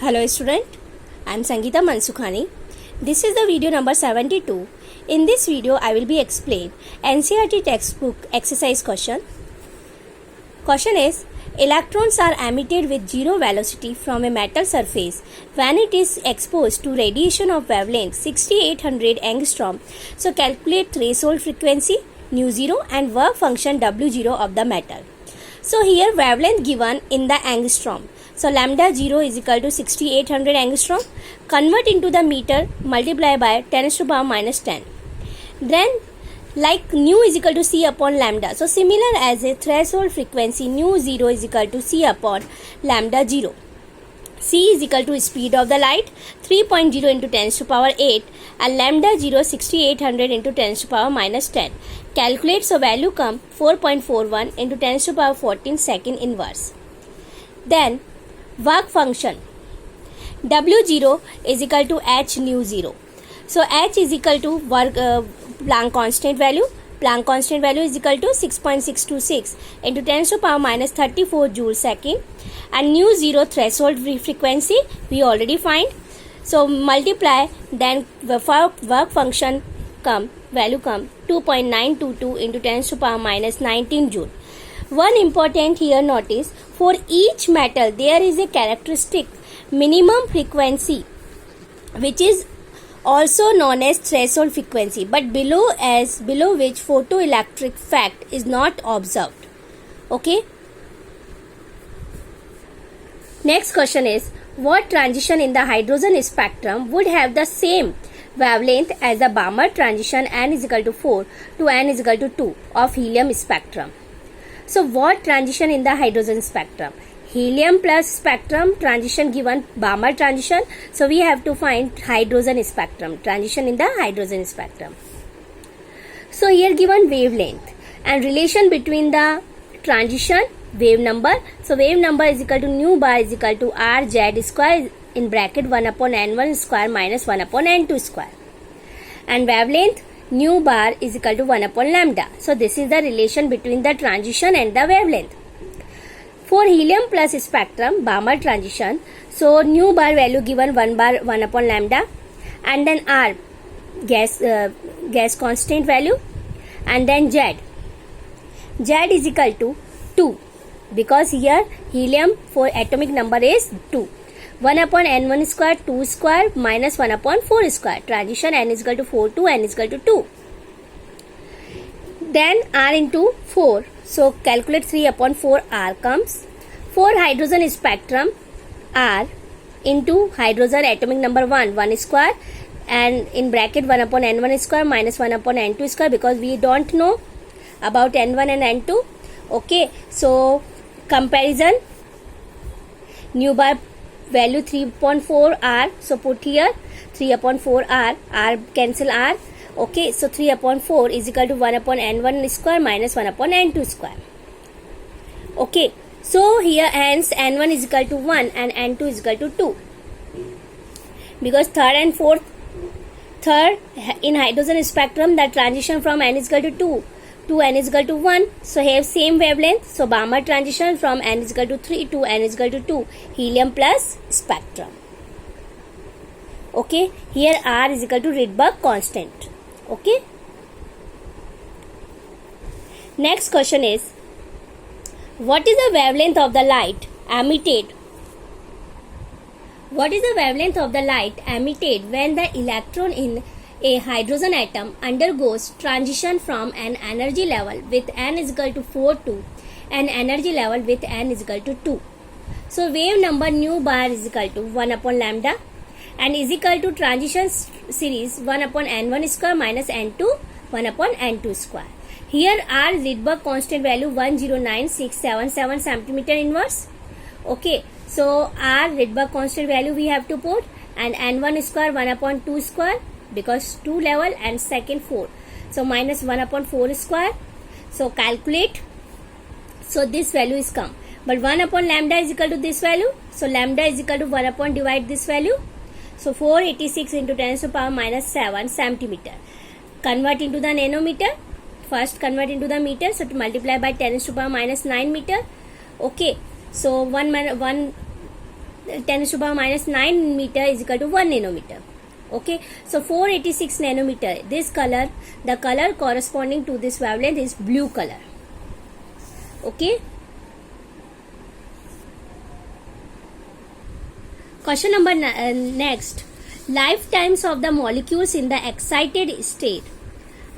Hello student, I am Sangeeta Mansukhani. This is the video number 72. In this video I will be explain NCERT textbook exercise question. Question is, electrons are emitted with zero velocity from a metal surface when it is exposed to radiation of wavelength 6800 angstrom. So calculate threshold frequency nu zero and work function W0 of the metal. So here wavelength given in the angstrom. So lambda 0 is equal to 6800 angstrom. Convert into the meter, multiply by 10 to the power minus 10. Then like nu is equal to C upon lambda. So similar as a threshold frequency, nu 0 is equal to C upon lambda 0. C is equal to speed of the light 3.0 into 10 to the power 8 and lambda 0 6800 into 10 to the power minus 10. Calculate, so value come 4.41 into 10 to the power 14 second inverse. Then work function W0 is equal to h nu 0. So h is equal to work Planck constant value. Planck constant value is equal to 6.626 into 10 to the power minus 34 joule second. And nu 0 threshold frequency we already find. So multiply, then the work function value come 2.922 into 10 to the power minus 19 joule. One important here notice, for each metal there is a characteristic minimum frequency which is also known as threshold frequency, but below which photoelectric effect is not observed. Okay. Next question is, what transition in the hydrogen spectrum would have the same wavelength as the Balmer transition n is equal to 4 to n is equal to 2 of helium spectrum? So what transition in the hydrogen spectrum? Helium plus spectrum transition given Balmer transition. So we have to find hydrogen spectrum, transition in the hydrogen spectrum. So here given wavelength and relation between the transition wave number. So wave number is equal to nu bar is equal to r z square in bracket 1 upon n1 square minus 1 upon n2 square. And wavelength nu bar is equal to 1 upon lambda. So this is the relation between the transition and the wavelength. For helium plus spectrum Balmer transition, so nu bar value given 1 upon lambda, and then r gas constant value, and then z is equal to 2, because here helium for atomic number is 2. 1 upon n1 square 2 square minus 1 upon 4 square. Transition n is equal to 4 to n is equal to 2. Then r into 4. So calculate 3 upon 4 r comes. For hydrogen spectrum, r into hydrogen atomic number 1 square, and in bracket 1 upon n1 square minus 1 upon n2 square, because we don't know about n1 and n2. Okay, so comparison, nu bar value 3 upon 4 r. So put here 3 upon 4 r cancel r. Okay, so 3 upon 4 is equal to 1 upon n1 square minus 1 upon n2 square. Okay, so here hence n1 is equal to 1 and n2 is equal to 2, because third in hydrogen spectrum the transition from n is equal to 2 to n is equal to 1, so have same wavelength. So Balmer transition from n is equal to 3 to n is equal to 2, helium plus spectrum. Okay, here r is equal to Rydberg constant. Okay. Next question is, what is the wavelength of the light emitted? What is the wavelength of the light emitted when the electron in a hydrogen atom undergoes transition from an energy level with n is equal to 4 to an energy level with n is equal to 2? So wave number nu bar is equal to 1 upon lambda and is equal to transition series 1 upon n1 square minus n2 1 upon n2 square. Here r Rydberg constant value 109677 centimeter inverse. Okay, so r Rydberg constant value we have to put, and n1 square 1 upon 2 square, because 2 level and second 4, so minus 1 upon 4 square. So calculate, so this value is come, but 1 upon lambda is equal to this value, so lambda is equal to 1 upon divide this value, so 486 into 10 to the power minus 7 centimeter. Convert into the nanometer, first convert into the meter, so to multiply by 10 to the power minus 9 meter. Okay, so 1 10 to the power minus 9 meter is equal to 1 nanometer. Okay, so 486 nanometer, this color, the color corresponding to this wavelength is blue color. Okay. Question number next. Lifetimes of the molecules in the excited state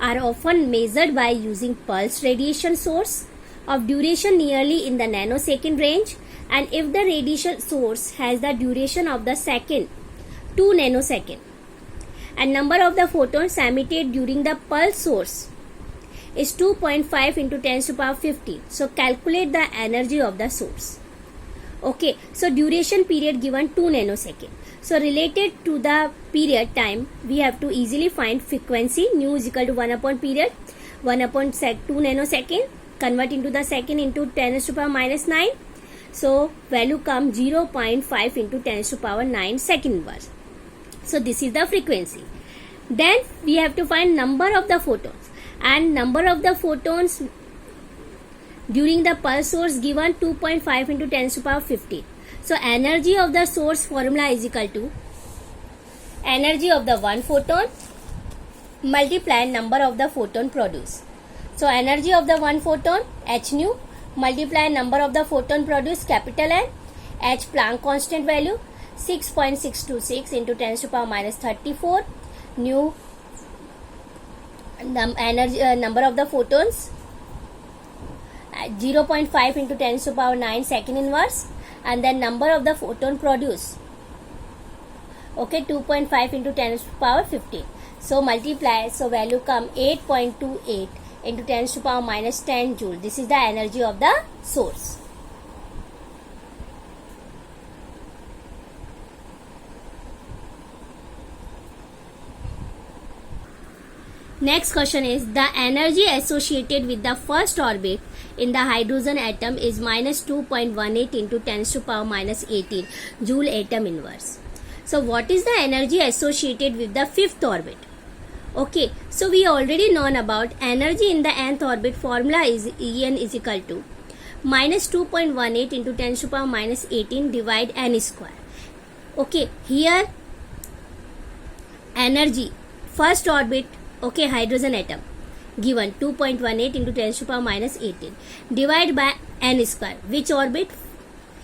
are often measured by using pulse radiation source of duration nearly in the nanosecond range, and if the radiation source has the duration of the second 2 nanosecond and number of the photons emitted during the pulse source is 2.5 into 10 to the power 15. So calculate the energy of the source. Okay, so duration period given 2 nanosecond. So related to the period time, we have to easily find frequency. Nu is equal to 1 upon period, 1 upon 2 nanosecond, convert into the second into 10 to the power minus 9. So value come 0.5 into 10 to the power 9 second inverse. So this is the frequency. Then we have to find number of the photons, and number of the photons during the pulse source given 2.5 into 10 to the power 15. So energy of the source formula is equal to energy of the one photon multiply number of the photon produced. So energy of the one photon h nu multiply number of the photon produced capital N, h Planck constant value 6.626 into 10 to the power minus 34, nu energy number of the photons 0.5 into 10 to the power 9 second inverse, and then number of the photon produced, okay, 2.5 into 10 to the power 15. So multiply, so value come 8.28 into 10 to the power minus 10 joule. This is the energy of the source. Next question is, the energy associated with the first orbit in the hydrogen atom is minus 2.18 into 10 to the power minus 18 joule atom inverse. So what is the energy associated with the fifth orbit? Okay, so we already known about energy in the nth orbit. Formula is En is equal to minus 2.18 into 10 to the power minus 18 divide n square. Okay, here energy first orbit, okay, hydrogen atom given 2.18 into 10 to the power minus 18 divide by n square. Which orbit?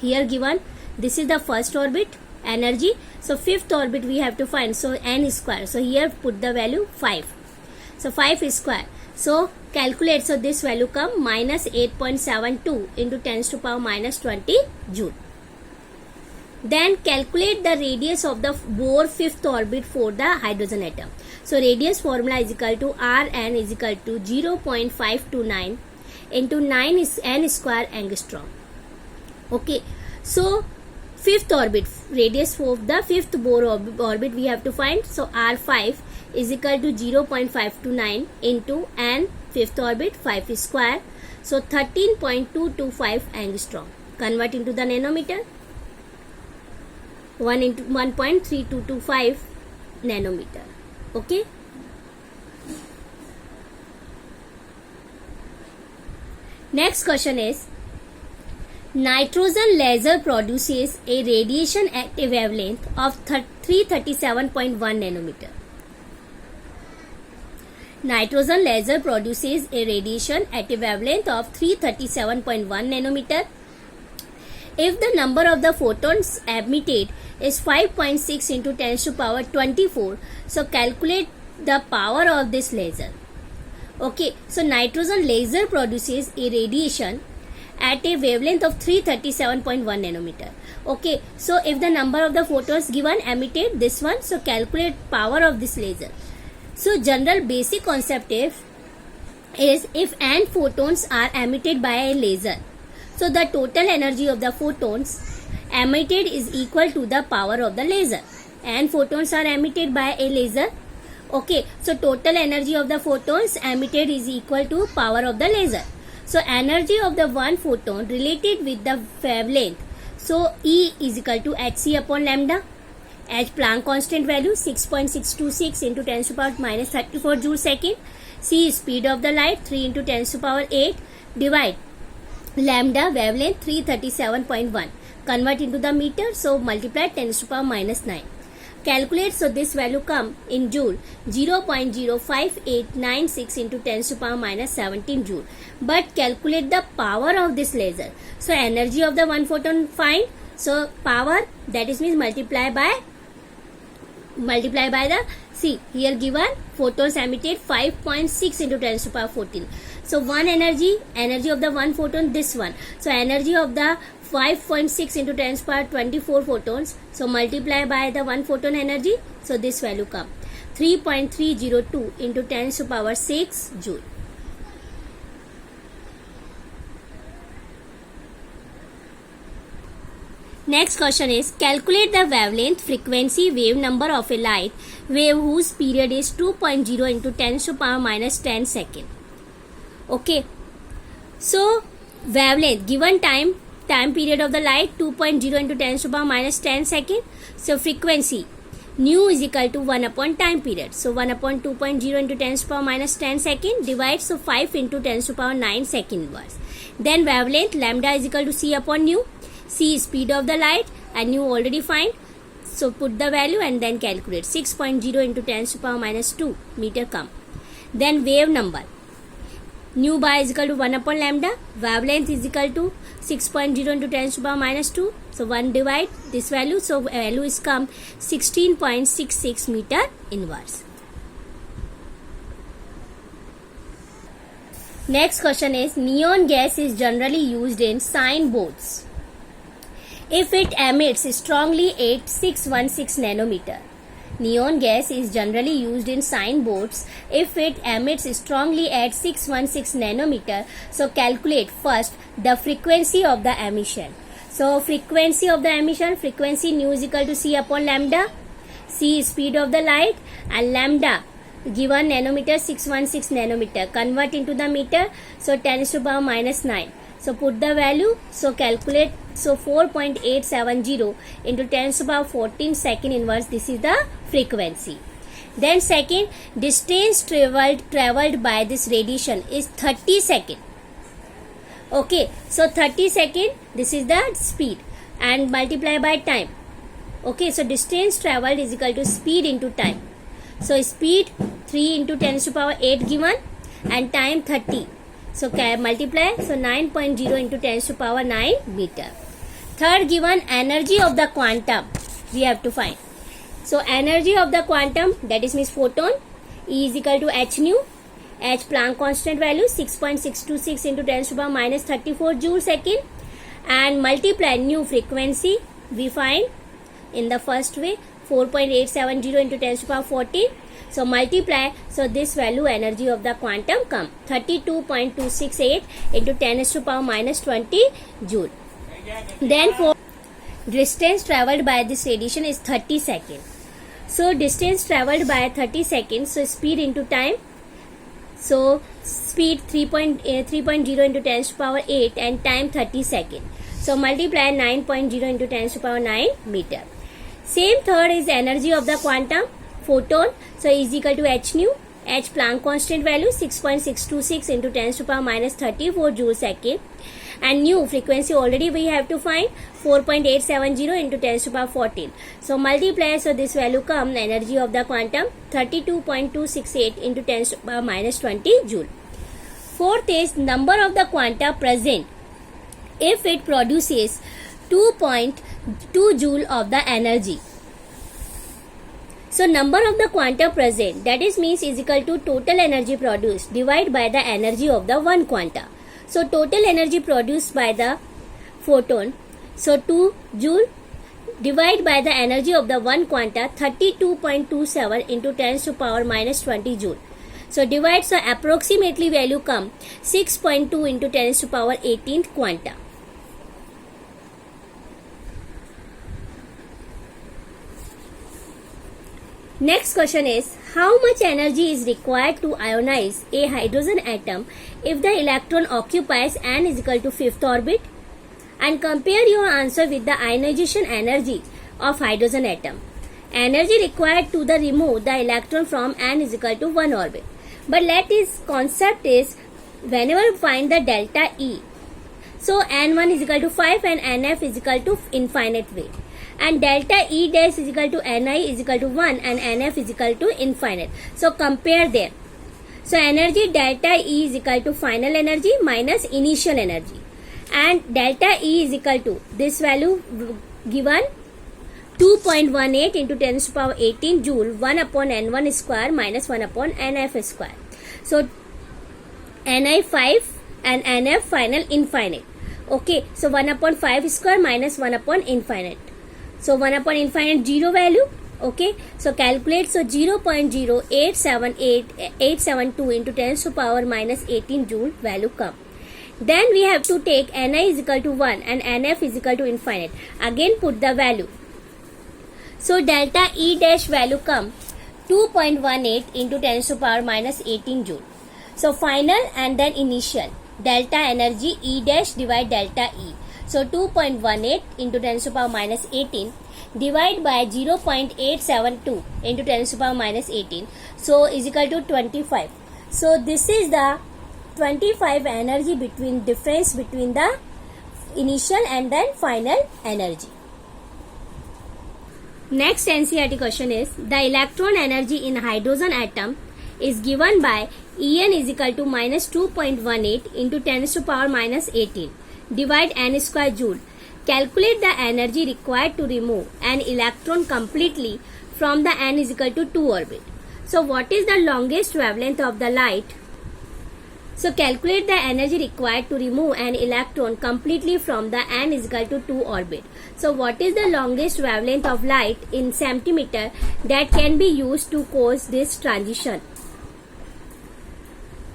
Here given, this is the first orbit energy. So fifth orbit we have to find, so n square. So here put the value 5. So 5 square. So calculate, so this value come minus 8.72 into 10 to the power minus 20 joule. Then calculate the radius of the Bohr fifth orbit for the hydrogen atom. So radius formula is equal to Rn is equal to 0.529 into 9 is n square angstrom. Okay, so fifth orbit, radius of the fifth Bohr orbit we have to find. So R5 is equal to 0.529 into n fifth orbit 5 square. So 13.225 angstrom. Convert into the nanometer. 1 into 1.3225 nanometer. Okay. Next question is, nitrogen laser produces a radiation active wavelength of 337.1 nanometer. Nitrogen laser produces a radiation active wavelength of 337.1 nanometer. If the number of the photons emitted is 5.6 into 10 to the power 24, so calculate the power of this laser. Okay, so nitrogen laser produces a radiation at a wavelength of 337.1 nanometer. Okay, so if the number of the photons given emitted this one, so calculate power of this laser. So general basic concept is if n photons are emitted by a laser, so the total energy of the photons emitted is equal to the power of the laser. And photons are emitted by a laser. Okay, so total energy of the photons emitted is equal to power of the laser. So energy of the one photon related with the wavelength. So E is equal to hc upon lambda. H Planck constant value 6.626 into 10 to the power minus 34 joule second. C is speed of the light 3 into 10 to the power 8 divide lambda wavelength 337.1 convert into the meter, so multiply 10 to the power minus 9. Calculate, so this value come in joule, 0.05896 into 10 to the power minus 17 joule. But calculate the power of this laser. So energy of the one photon find, so power, that is means multiply by the, see here given photons emitted 5.6 into 10 to the power 14. So one energy of the one photon, this one. So energy of the 5.6 into 10 to the power 24 photons. So multiply by the one photon energy. So this value come 3.302 into 10 to the power 6 joule. Next question is, calculate the wavelength, frequency, wave number of a light wave whose period is 2.0 into 10 to the power minus 10 second. Okay, so wavelength, given time period of the light 2.0 into 10 to the power minus 10 second. So frequency, nu is equal to 1 upon time period. So 1 upon 2.0 into 10 to the power minus 10 second divide, so 5 into 10 to the power 9 second inverse. Then wavelength, lambda is equal to c upon nu. C is speed of the light and nu already find. So put the value and then calculate. 6.0 into 10 to the power minus 2 meter come. Then wave number, nu bar is equal to 1 upon lambda. Wavelength is equal to 6.0 into 10 to the power minus 2. So 1 divide this value. So value is come 16.66 meter inverse. Next question is, neon gas is generally used in signboards if it emits strongly at 616 nanometer. Neon gas is generally used in signboards if it emits strongly at 616 nanometer. So calculate first the frequency of the emission. So frequency of the emission, frequency nu is equal to c upon lambda. C is speed of the light and lambda given nanometer 616 nanometer. Convert into the meter, so 10 to the power minus 9. So put the value, so calculate, so 4.870 into 10 to the power 14 second inverse, this is the frequency. Then second, distance traveled by this radiation is 30 second. Okay, so 30 second, this is the speed and multiply by time. Okay, so distance traveled is equal to speed into time. So speed 3 into 10 to the power 8 given and time 30. So multiply, so 9.0 into 10 to the power 9 meter. Third, given energy of the quantum, we have to find. So energy of the quantum, that is means photon, E is equal to h nu. H Planck constant value 6.626 into 10 to the power minus 34 joule second. And multiply nu frequency, we find in the first way 4.870 into 10 to the power 14. So multiply, so this value energy of the quantum come 32.268 into 10 to the power minus 20 joule. Then for distance traveled by this radiation is 30 seconds. So distance traveled by 30 seconds, so speed into time. So speed 3.0 into 10 to the power 8 and time 30 seconds. So multiply 9.0 into 10 to the power 9 meter. Same third is energy of the quantum photon, so is equal to h nu. H Planck constant value 6.626 into 10 to the power minus 34 joule second. And nu frequency already we have to find 4.870 into 10 to the power 14. So multiply, so this value come energy of the quantum 32.268 into 10 to the power minus 20 joule. Fourth is number of the quanta present if it produces 2.2 joule of the energy. So number of the quanta present, that is means is equal to total energy produced divided by the energy of the one quanta. So total energy produced by the photon, so 2 joule divided by the energy of the one quanta 32.27 into 10 to the power minus 20 joule. So divide, so approximately value come 6.2 into 10 to the power 18th quanta. Next question is, how much energy is required to ionize a hydrogen atom if the electron occupies n is equal to 5th orbit? And compare your answer with the ionization energy of hydrogen atom. Energy required to the remove the electron from n is equal to 1 orbit. But let this concept is, whenever we find the delta E, So N1 is equal to 5 and NF is equal to infinite weight. And delta E dash is equal to Ni is equal to 1 and NF is equal to infinite. So compare there. So energy delta E is equal to final energy minus initial energy. And delta E is equal to this value given 2.18 into 10 to the power 18 joule 1 upon N1 square minus 1 upon NF square. So Ni 5 and NF final infinite. Okay, so 1 upon 5 square minus 1 upon infinite. So 1 upon infinite 0 value. Okay, so calculate. So 0.0878872 into 10 to the power minus 18 joule value come. Then we have to take Ni is equal to 1 and NF is equal to infinite. Again put the value. So delta E dash value come 2.18 into 10 to the power minus 18 joule. So final and then initial. Delta energy E dash divide delta E. So 2.18 into 10 to the power minus 18 divide by 0.872 into 10 to the power minus 18. So is equal to 25. So this is the 25 energy difference between the initial and then final energy. Next NCERT question is the electron energy in hydrogen atom is given by En is equal to minus 2.18 into 10 to the power minus 18 divide n square joule. Calculate the energy required to remove an electron completely from the n is equal to 2 orbit. So what is the longest wavelength of the light? So calculate the energy required to remove an electron completely from the n is equal to 2 orbit. So what is the longest wavelength of light in centimeter that can be used to cause this transition?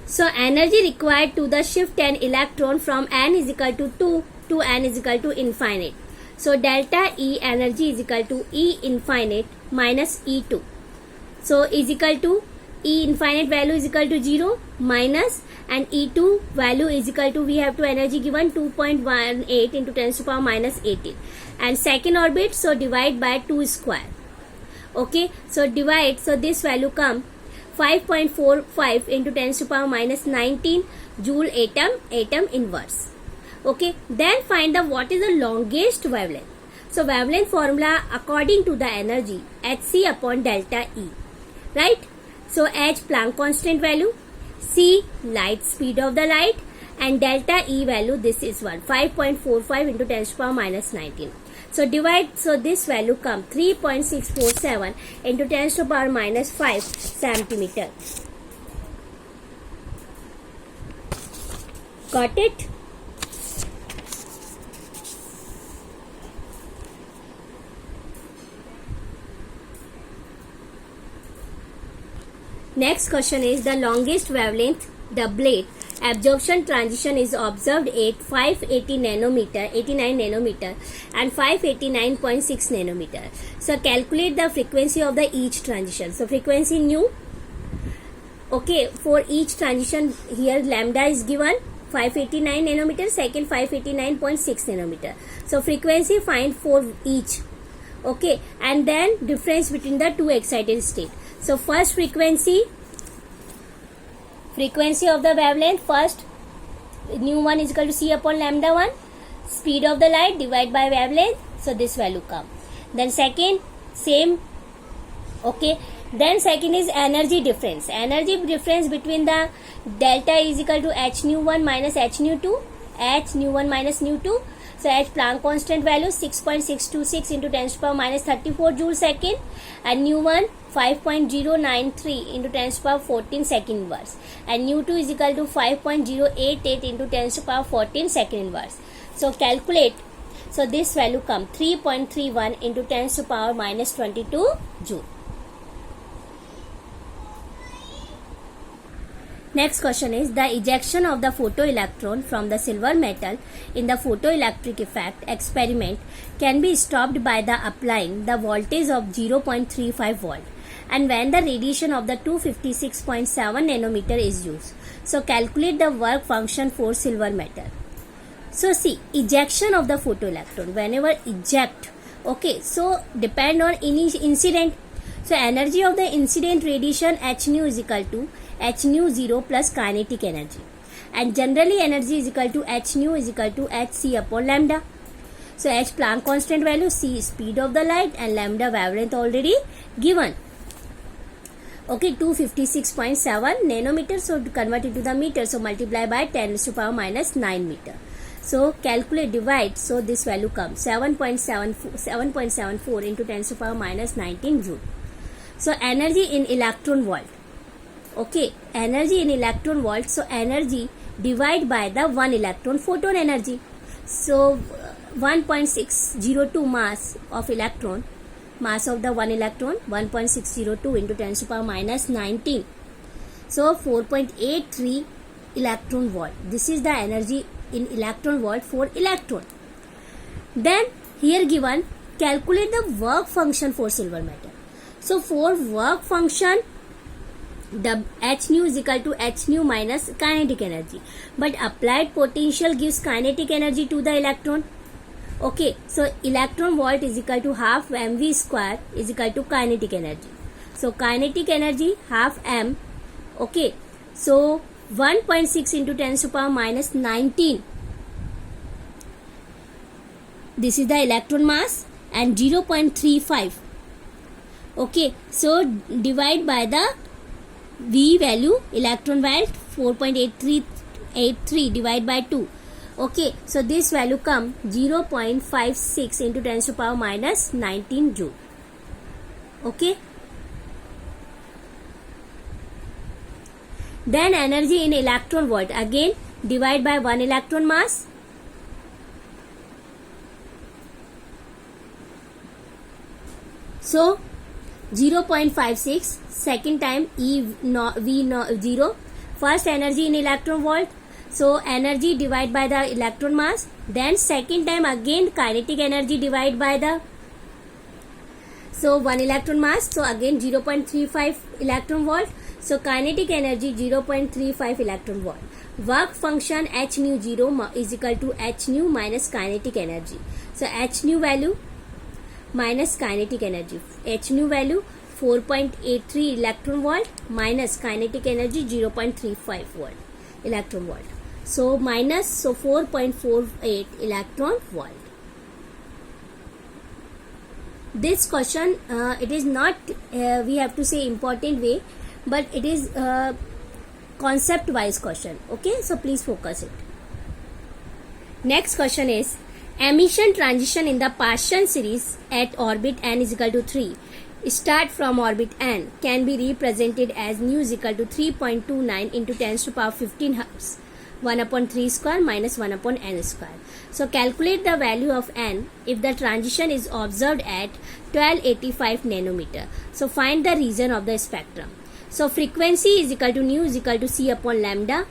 So energy required to the shift an electron from n is equal to 2 to n is equal to infinite. So delta E energy is equal to E infinite minus E2. So is equal to E infinite value is equal to 0 minus and E2 value is equal to, we have to energy given 2.18 into 10 to the power minus 18 and second orbit, so divide by 2 square. Okay, so divide, so this value come 5.45 into 10 to the power minus 19 joule atom inverse. Okay, then find the what is the longest wavelength. So wavelength formula according to the energy hc upon delta E, right? So h Planck constant value, c light speed of the light, and delta E value, this is 5.45 into 10 to the power minus 19. So divide, so this value come 3.647 into 10 to the power minus 5 centimeter. Got it? Next question is the longest wavelength doublet absorption transition is observed at 580 nanometer, 89 nanometer and 589.6 nanometer. So calculate the frequency of the each transition. So frequency nu. Okay, for each transition here lambda is given 589 nanometer, second 589.6 nanometer. So frequency find for each. Okay, and then difference between the two excited state. So first frequency of the wavelength, first nu 1 is equal to c upon lambda 1, speed of the light divided by wavelength, so this value come. Then second same. Okay, then second is energy difference between the delta is equal to h nu 1 minus h nu 2, h nu 1 minus nu 2. So h Planck constant value 6.626 into 10 to the power minus 34 joule second, and nu 1 5.093 into 10 to the power 14 second inverse, and nu 2 is equal to 5.088 into 10 to the power 14 second inverse. So calculate. So this value come 3.31 into 10 to the power minus 22 joule. Next question is the ejection of the photoelectron from the silver metal in the photoelectric effect experiment can be stopped by the applying the voltage of 0.35 volt, and when the radiation of the 256.7 nanometer is used. So calculate the work function for silver metal. So see, ejection of the photoelectron, whenever eject, okay, so depend on incident. So energy of the incident radiation h nu is equal to h nu 0 plus kinetic energy, and generally energy is equal to h nu is equal to hc upon lambda. So h Planck constant value, c speed of the light, and lambda wavelength already given. Okay, 256.7 nanometer. So to convert it to the meter, so multiply by 10 raised to power minus 9 meter. So calculate, divide, so this value comes 7.74 into 10 to the power minus 19 joule. So energy in electron volt. Okay, energy in electron volt. So energy divided by the 1 electron photon energy. So 1.602 mass of electron, mass of the 1 electron 1.602 into 10 to the power minus 19. So 4.83 electron volt. This is the energy in electron volt for electron. Then here given, calculate the work function for silver metal. So for work function, the h nu is equal to h nu minus kinetic energy, but applied potential gives kinetic energy to the electron. Okay, so electron volt is equal to half mv square is equal to kinetic energy. So kinetic energy half m. Okay, so 1.6 into 10 to the power minus 19. This is the electron mass, and 0.35. Okay, so divide by the V value, electron volt 4.8383 divided by 2. Okay, so this value come 0.56 into 10 to the power minus 19 joule. Okay. Then energy in electron volt, again divide by 1 electron mass. So 0.56, second time V 0, first energy in electron volt. So energy divided by the electron mass, then second time again kinetic energy divided by the, so 1 electron mass, so again 0.35 electron volt. So kinetic energy 0.35 electron volt. Work function h nu 0 is equal to h nu minus kinetic energy. So h nu value minus kinetic energy. H nu value 4.83 electron volt minus kinetic energy 0.35 volt electron volt. So minus, so 4.48 electron volt. This question, it is not, we have to say important way, but it is concept wise question. Okay, so please focus it. Next question is, emission transition in the Paschen series at orbit n is equal to 3 start from orbit n can be represented as nu is equal to 3.29 into 10 to the power 15 hertz, 1 upon 3 square minus 1 upon n square. So calculate the value of n if the transition is observed at 1285 nanometer. So find the region of the spectrum. So frequency is equal to nu is equal to c upon lambda.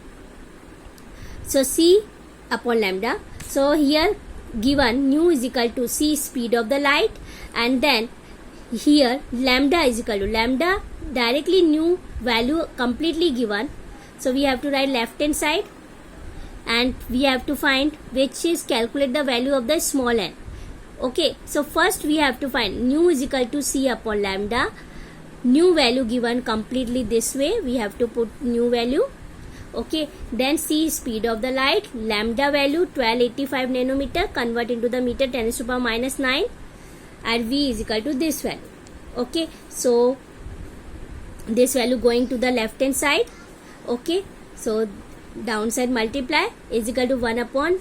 So c upon lambda. So here given nu is equal to c speed of the light, and then here lambda is equal to lambda, directly nu value completely given. So we have to write left hand side, and we have to find which is calculate the value of the small n. Okay, so first we have to find nu is equal to c upon lambda. Nu value given completely this way, we have to put nu value. Okay, then c speed of the light, lambda value 1285 nanometer, convert into the meter 10 to the power minus 9, and v is equal to this value. Okay, so this value going to the left hand side. Okay, so downside multiply is equal to 1 upon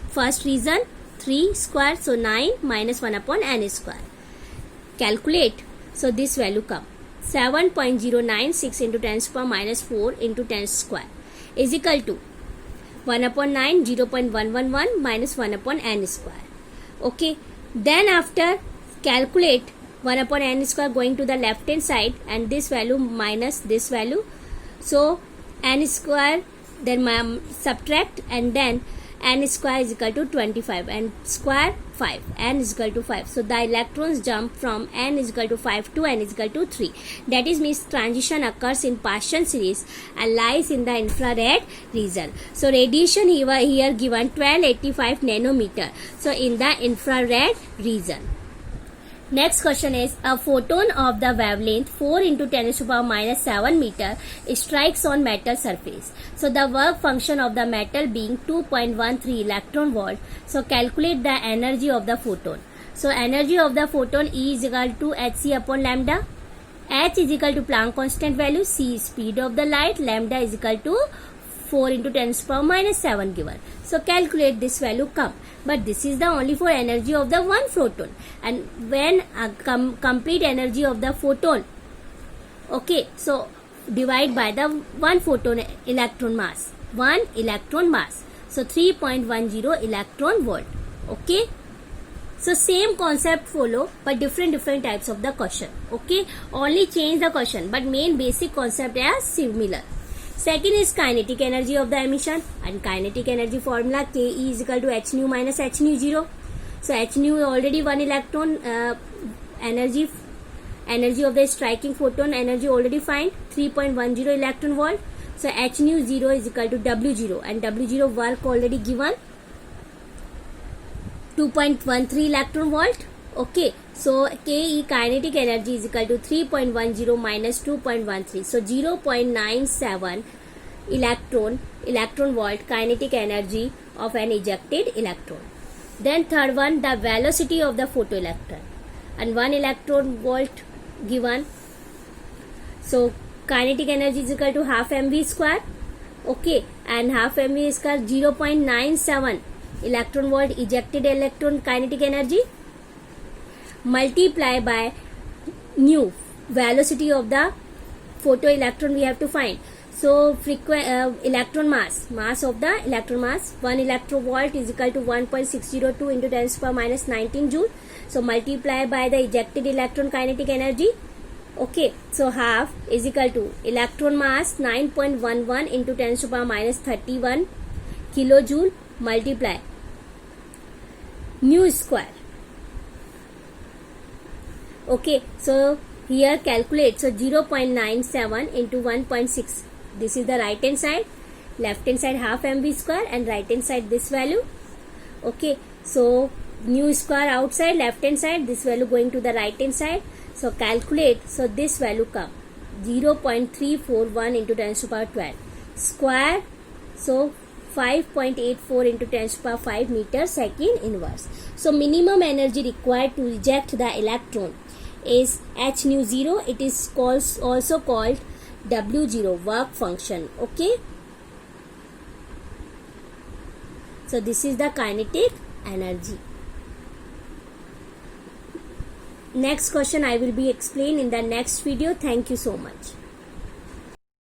first region 3 square, so 9 minus 1 upon n square. Calculate, so this value come 7.096 into 10 to the power minus 4 into 10 square is equal to 1 upon 9, 0.111 minus 1 upon n square. Okay, then after calculate 1 upon n square going to the left hand side, and this value minus this value. So n square, then subtract, and then n square is equal to 25 and square 5, n is equal to 5. So the electrons jump from n is equal to 5 to n is equal to 3. That is means transition occurs in Paschen series and lies in the infrared region. So radiation here given 1285 nanometer. So in the infrared region. Next question is, a photon of the wavelength 4 into 10 to the power minus 7 meter strikes on metal surface. So the work function of the metal being 2.13 electron volt. So calculate the energy of the photon. So energy of the photon E is equal to hc upon lambda. H is equal to Planck constant value. C is speed of the light. Lambda is equal to 4 into 10 to the power minus 7 given. So calculate this value come. But this is the only for energy of the one photon. And when complete energy of the photon, okay, so divide by the one photon electron mass. 1 electron mass. So 3.10 electron volt. Okay. So same concept follow, but different types of the question. Okay. Only change the question, but main basic concept is similar. Second is kinetic energy of the emission, and kinetic energy formula Ke is equal to h nu minus h nu 0. So h nu already 1 electron energy of the striking photon energy already find 3.10 electron volt. So h nu 0 is equal to W0, and W0 work already given 2.13 electron volt. Okay, so Ke kinetic energy is equal to 3.10 minus 2.13. So 0.97 electron volt kinetic energy of an ejected electron. Then third one, the velocity of the photoelectron, and 1 electron volt given. So kinetic energy is equal to half mv square. Okay, and half mv square 0.97 electron volt ejected electron kinetic energy, multiply by nu velocity of the photoelectron we have to find. So electron mass of the electron mass, 1 electron volt is equal to 1.602 into 10 to the power minus 19 joule. So multiply by the ejected electron kinetic energy. Okay, so half is equal to electron mass 9.11 into 10 to the power minus 31 kilojoule, multiply nu square. Okay, so here calculate. So 0.97 into 1.6. This is the right hand side. Left hand side half mv square, and right hand side this value. Okay, so nu square outside, left hand side, this value going to the right hand side. So calculate. So this value come 0.341 into 10 to the power 12 square. So 5.84 into 10 to the power 5 meter second inverse. So minimum energy required to eject the electron is h nu 0. It is also called W0 work function. Okay, so this is the kinetic energy. Next question I will be explained in the next video. Thank you so much.